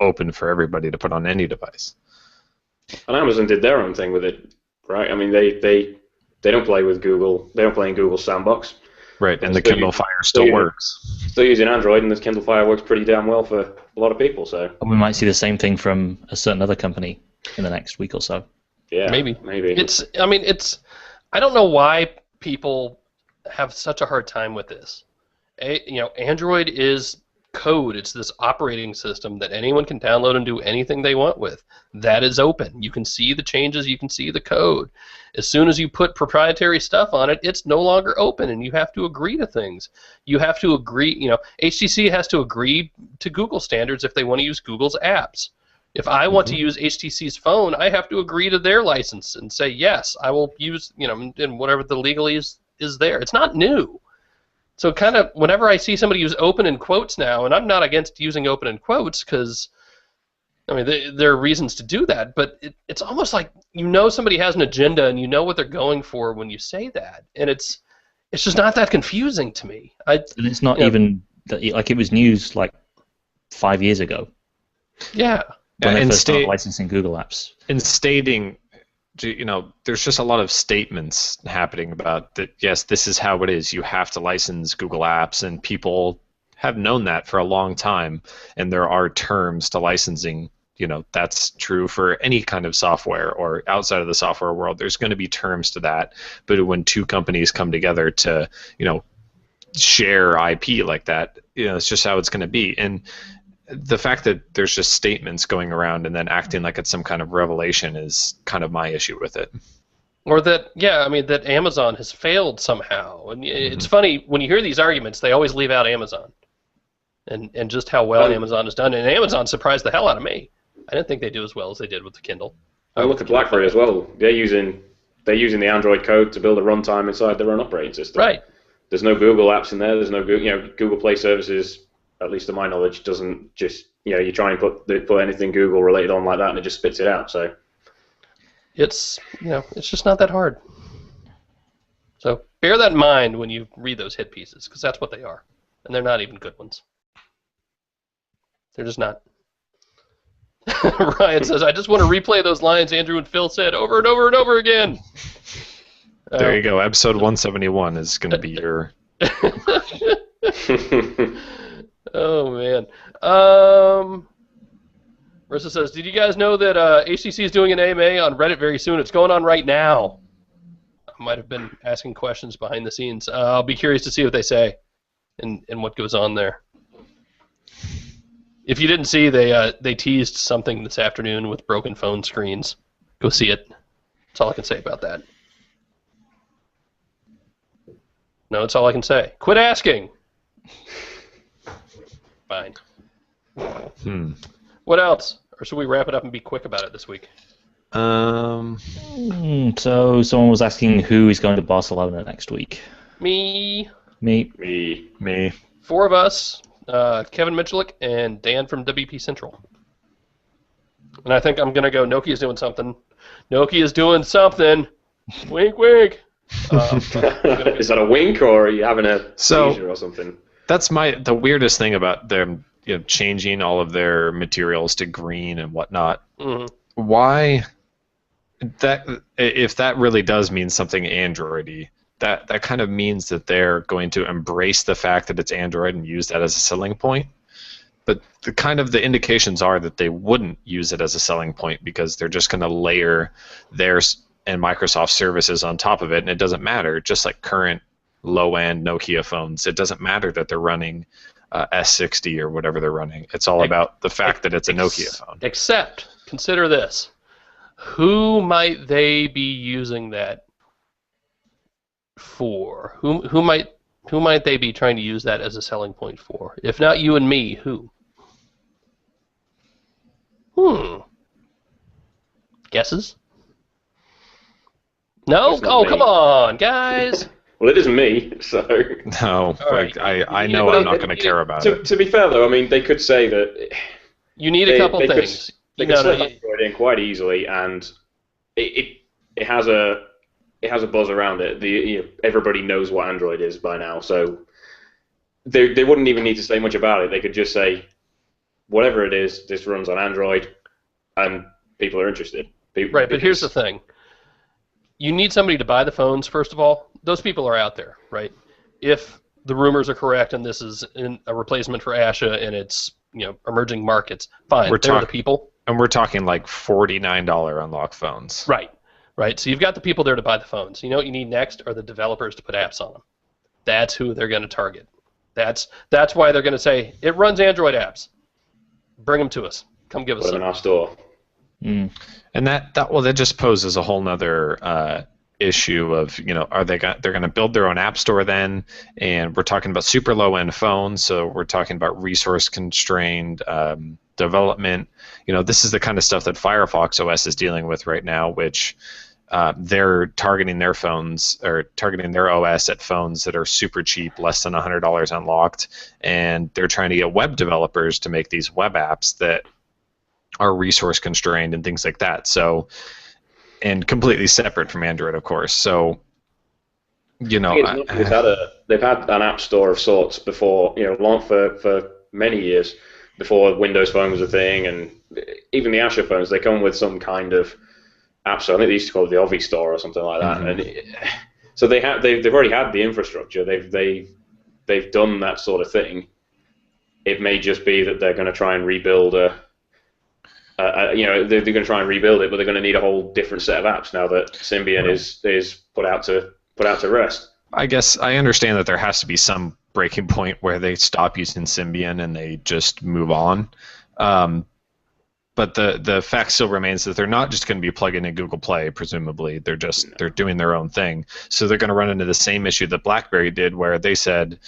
C: Open for everybody to put on any device.
B: And Amazon did their own thing with it, right? I mean, they don't play with Google. They don't play in Google's sandbox.
C: Right, and the Kindle Fire still works.
B: Still using Android, and the Kindle Fire works pretty damn well for a lot of people. So.
D: And we might see the same thing from a certain other company in the next week or so.
B: Yeah, maybe.
A: I don't know why people have such a hard time with this. Android is code. It's this operating system that anyone can download and do anything they want with. That is open. You can see the changes. You can see the code. As soon as you put proprietary stuff on it, it's no longer open, and you have to agree to things. You have to agree. HTC has to agree to Google standards if they want to use Google's apps, If I want to use HTC's phone, I have to agree to their license and say, yes, I will use, and whatever the legalese is there. It's not new. So kind of whenever I see somebody use open in quotes now, and I'm not against using open in quotes because, there are reasons to do that, but it's almost like somebody has an agenda and you know what they're going for when you say that. And it's just not that confusing to me.
D: And it's not even, like it was news like 5 years ago.
A: Yeah.
D: When they first started licensing Google Apps.
C: And stating, there's just a lot of statements happening about that, yes, this is how it is. You have to license Google Apps, and people have known that for a long time, and there are terms to licensing. That's true for any kind of software or outside of the software world. There's going to be terms to that. But when two companies come together to, share IP like that, it's just how it's going to be. And the fact that there's just statements going around and then acting like it's some kind of revelation is kind of my issue with it.
A: Or that, that Amazon has failed somehow. And it's funny, when you hear these arguments, they always leave out Amazon and just how well Amazon has done. And Amazon surprised the hell out of me. I didn't think they'd do as well as they did with the Kindle.
B: I look at BlackBerry as well. They're using the Android code to build a runtime inside their own operating system.
A: Right.
B: There's no Google apps in there. There's no Google Play services. At least to my knowledge, doesn't just you try and put anything Google related on like that and it just spits it out. So
A: it's it's just not that hard. So bear that in mind when you read those hit pieces, because that's what they are, and they're not even good ones. They're just not. Ryan says, "I just want to replay those lines Andrew and Phil said over and over and over again."
C: There you go. Episode 171 is going to be your.
A: Oh, man. Marissa says, did you guys know that HTC is doing an AMA on Reddit very soon? It's going on right now. I might have been asking questions behind the scenes. I'll be curious to see what they say and what goes on there. If you didn't see, they teased something this afternoon with broken phone screens. Go see it. That's all I can say about that. No, that's all I can say. Quit asking. Fine. What else? Or should we wrap it up and be quick about it this week?
D: So someone was asking who is going to Barcelona next week.
A: Me. Four of us. Kevin Mitchellek and Dan from WP Central. And I think I'm going to go Nokia's doing something. Nokia's doing something. Wink, wink.
B: Is that a wink, or are you having a seizure or something?
C: That's the weirdest thing about them changing all of their materials to green and whatnot.
A: Mm-hmm.
C: Why? If that really does mean something Android-y, that kind of means that they're going to embrace the fact that it's Android and use that as a selling point. But the indications are that they wouldn't use it as a selling point because they're just going to layer theirs and Microsoft services on top of it, and it doesn't matter. Just like current low-end Nokia phones, it doesn't matter that they're running S60 or whatever they're running. It's all about the fact that it's a Nokia phone.
A: Except, consider this: who might they be using that for? Who might they be trying to use that as a selling point for? If not you and me, who? Guesses? No? Oh, come on, guys.
B: Well, it isn't me, so...
C: No,
A: right.
C: I know I'm not going to care about it.
B: To be fair, though, I mean, they could say that...
A: You need a couple things.
B: They could slip Android in quite easily, and it has a buzz around it. Everybody knows what Android is by now, so they wouldn't even need to say much about it. They could just say, whatever it is, this runs on Android, and people are interested.
A: Right, but here's the thing. You need somebody to buy the phones, first of all. Those people are out there, right? If the rumors are correct and this is a replacement for Asha and it's emerging markets, fine, they're the people.
C: And we're talking like $49 unlock phones.
A: Right. So you've got the people there to buy the phones. You know what you need next are the developers to put apps on them. That's who they're going to target. That's why they're going to say, it runs Android apps. Bring them to us. Come give us some.
B: Put them in our store.
C: And that just poses a whole nother issue of, they're going to build their own app store then, and we're talking about super low end phones, so we're talking about resource constrained development. This is the kind of stuff that Firefox OS is dealing with right now, which they're targeting their phones, or targeting their OS at phones that are super cheap, less than $100 unlocked, and they're trying to get web developers to make these web apps that are resource constrained and things like that. So, and completely separate from Android, of course. So,
B: they've had an app store of sorts before, long for many years before Windows Phone was a thing, and even the Asher phones, they come with some kind of app store. I think they used to call it the Ovi store or something like that. And so they've already had the infrastructure. They've done that sort of thing. It may just be that they're going to try and rebuild they're going to try and rebuild it, but they're going to need a whole different set of apps now that Symbian is put out to rest.
C: I guess I understand that there has to be some breaking point where they stop using Symbian and they just move on. But the fact still remains that they're not just going to be plugging in Google Play, presumably. They're doing their own thing. So they're going to run into the same issue that BlackBerry did, where they said,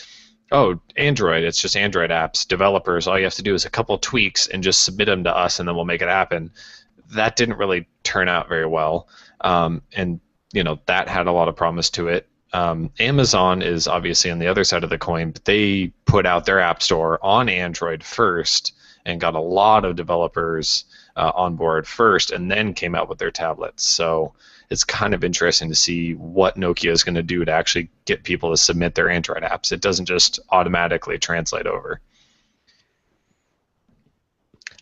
C: oh, Android, it's just Android apps. Developers, all you have to do is a couple tweaks and just submit them to us, and then we'll make it happen. That didn't really turn out very well. And that had a lot of promise to it. Amazon is obviously on the other side of the coin, but they put out their app store on Android first and got a lot of developers on board first, and then came out with their tablets. So it's kind of interesting to see what Nokia is going to do to actually get people to submit their Android apps. It doesn't just automatically translate over.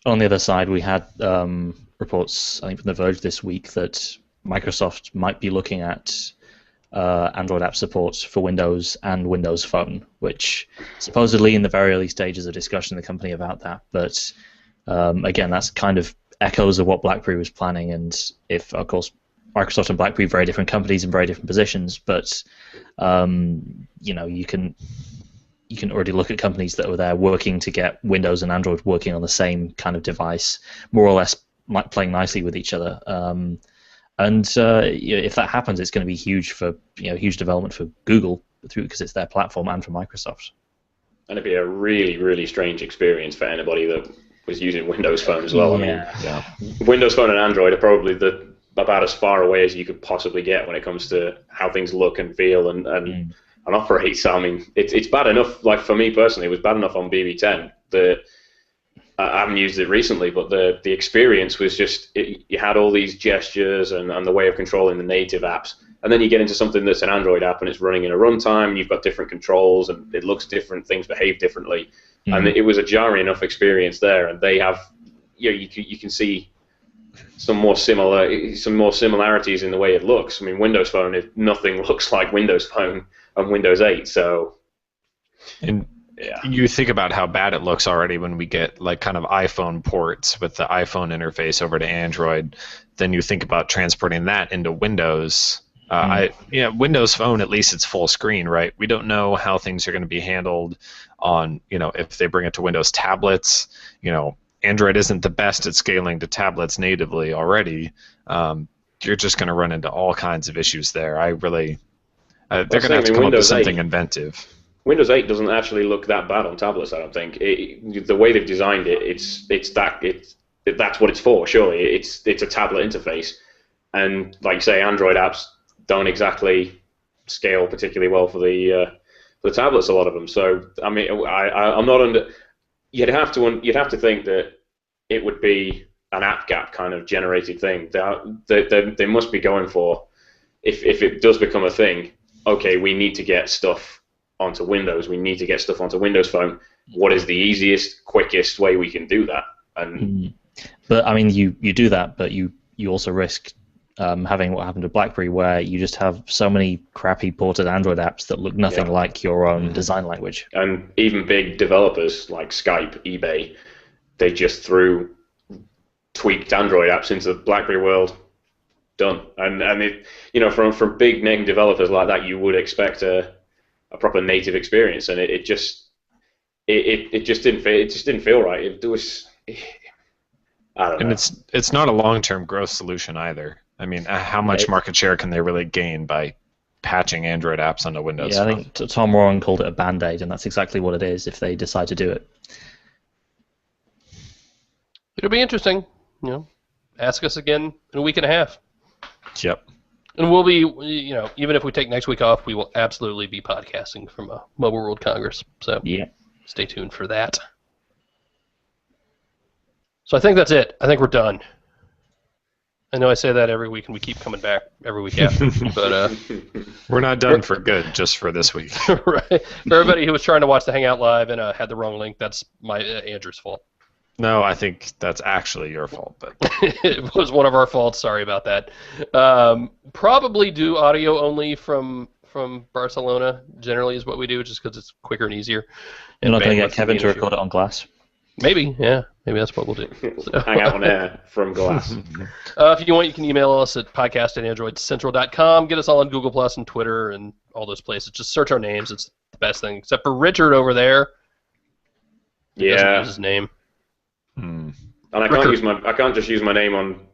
D: On the other side, we had reports, I think, from The Verge this week that Microsoft might be looking at Android app support for Windows and Windows Phone, which supposedly in the very early stages of discussion in the company about that. But again, that's kind of echoes of what BlackBerry was planning. And if, of course, Microsoft and BlackBerry are very different companies in very different positions, but you can already look at companies that were there working to get Windows and Android working on the same kind of device, more or less playing nicely with each other. And if that happens, it's going to be huge huge development for Google because it's their platform, and for Microsoft.
B: And it'd be a really, really strange experience for anybody that was using Windows Phone as well.
D: Yeah.
B: Windows Phone and Android are probably about as far away as you could possibly get when it comes to how things look and feel and operate. So I mean, it's bad enough. Like for me personally, it was bad enough on BB10 that I haven't used it recently, but the experience was just you had all these gestures and the way of controlling the native apps, and then you get into something that's an Android app and it's running in a runtime, and you've got different controls and it looks different, things behave differently, and it was a jarring enough experience there. And they have, you can see some more similarities in the way it looks. I mean, Windows Phone, nothing looks like Windows Phone on Windows 8, so.
C: And you think about how bad it looks already when we get like kind of iPhone ports with the iPhone interface over to Android. Then you think about transporting that into Windows. Windows Phone, at least it's full screen, right? We don't know how things are going to be handled on, if they bring it to Windows tablets. Android isn't the best at scaling to tablets natively already. You're just going to run into all kinds of issues there. They're going to have to come up with something inventive.
B: Windows 8 doesn't actually look that bad on tablets, I don't think. The way they've designed it, that's what it's for. Surely, it's a tablet interface, and like you say, Android apps don't exactly scale particularly well for the tablets. A lot of them. So I mean, I'm not under. You'd have to think that it would be an app gap kind of generated thing. They must be going for, if it does become a thing, okay, we need to get stuff onto Windows, we need to get stuff onto Windows Phone. What is the easiest, quickest way we can do that? And
D: but I mean, you do that, but you also risk having what happened to BlackBerry, where you just have so many crappy ported Android apps that look nothing like your own design language.
B: And even big developers like Skype, eBay, they just threw tweaked Android apps into the BlackBerry world. Done. And it, from big name developers like that, you would expect a proper native experience, and it just didn't feel. It just didn't feel right. It was. I don't know.
C: And it's not a long-term growth solution either. I mean, how much market share can they really gain by patching Android apps onto Windows
D: Yeah, I
C: Phone?
D: think Tom Warren called it a band-aid, and that's exactly what it is if they decide to do it.
A: It'll be interesting. Ask us again in a week and a half.
C: Yep.
A: And we'll be, even if we take next week off, we will absolutely be podcasting from Mobile World Congress. So
D: Yeah.
A: stay tuned for that. So I think that's it. I think we're done. I know I say that every week, and we keep coming back every week after. But
C: we're not done for good, just for this week.
A: Right. For everybody who was trying to watch the Hangout Live and had the wrong link, that's my Andrew's fault.
C: No, I think that's actually your fault. But
A: It was one of our faults. Sorry about that. Probably do audio only from Barcelona. Generally, is what we do, just because it's quicker and easier.
D: You're not going to
A: bandwidth
D: get Kevin
A: is
D: to
A: the issue.
D: record it on glass.
A: Maybe, yeah. Maybe that's what we'll do. So.
B: Hang out on air from glass.
A: If you want, you can email us at podcast@androidcentral.com. Get us all on Google Plus and Twitter and all those places. Just search our names. It's the best thing. Except for Richard over there. He doesn't
B: Yeah.
A: use his name.
B: And I can't just use my name on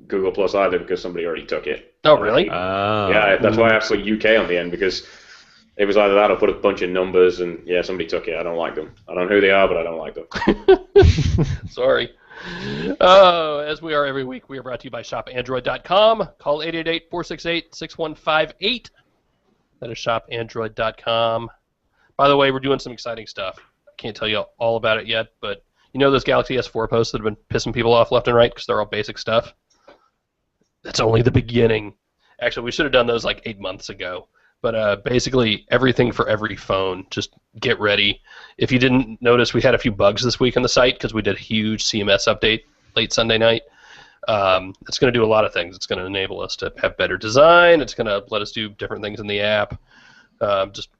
B: Google Plus either because somebody already took it.
A: Oh, really?
B: Yeah, that's why I have to put UK on the end because it was either that or put a bunch of numbers and yeah, somebody took it. I don't like them. I don't know who they are, but I don't like them.
A: Sorry. As we are every week, we are brought to you by shopandroid.com. Call 888-468-6158. That is shopandroid.com. By the way, we're doing some exciting stuff. I can't tell you all about it yet, but you know those Galaxy S4 posts that have been pissing people off left and right because they're all basic stuff? That's only the beginning. Actually, we should have done those like 8 months ago. But basically, everything for every phone. Just get ready. If you didn't notice, we had a few bugs this week on the site because we did a huge CMS update late Sunday night. It's going to do a lot of things. It's going to enable us to have better design. It's going to let us do different things in the app.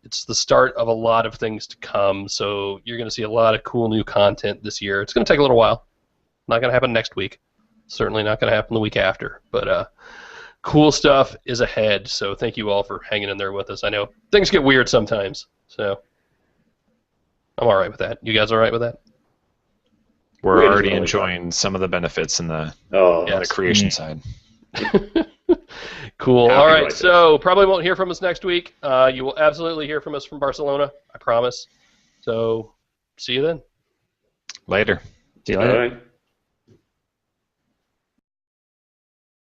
A: It's the start of a lot of things to come. So you're going to see a lot of cool new content this year. It's going to take a little while. Not going to happen next week. Certainly not going to happen the week after. But cool stuff is ahead, so thank you all for hanging in there with us. I know things get weird sometimes, so I'm all right with that. You guys all right with that?
C: we're
B: Weird
C: already
B: is really
C: enjoying some of the benefits in the,
A: Yeah.
C: the creation side.
A: Cool.
B: Happy
A: All right,
B: like
A: so probably won't hear from us next week. You will absolutely hear from us from Barcelona, I promise. So see you then.
C: Later.
D: See you later.
B: All right.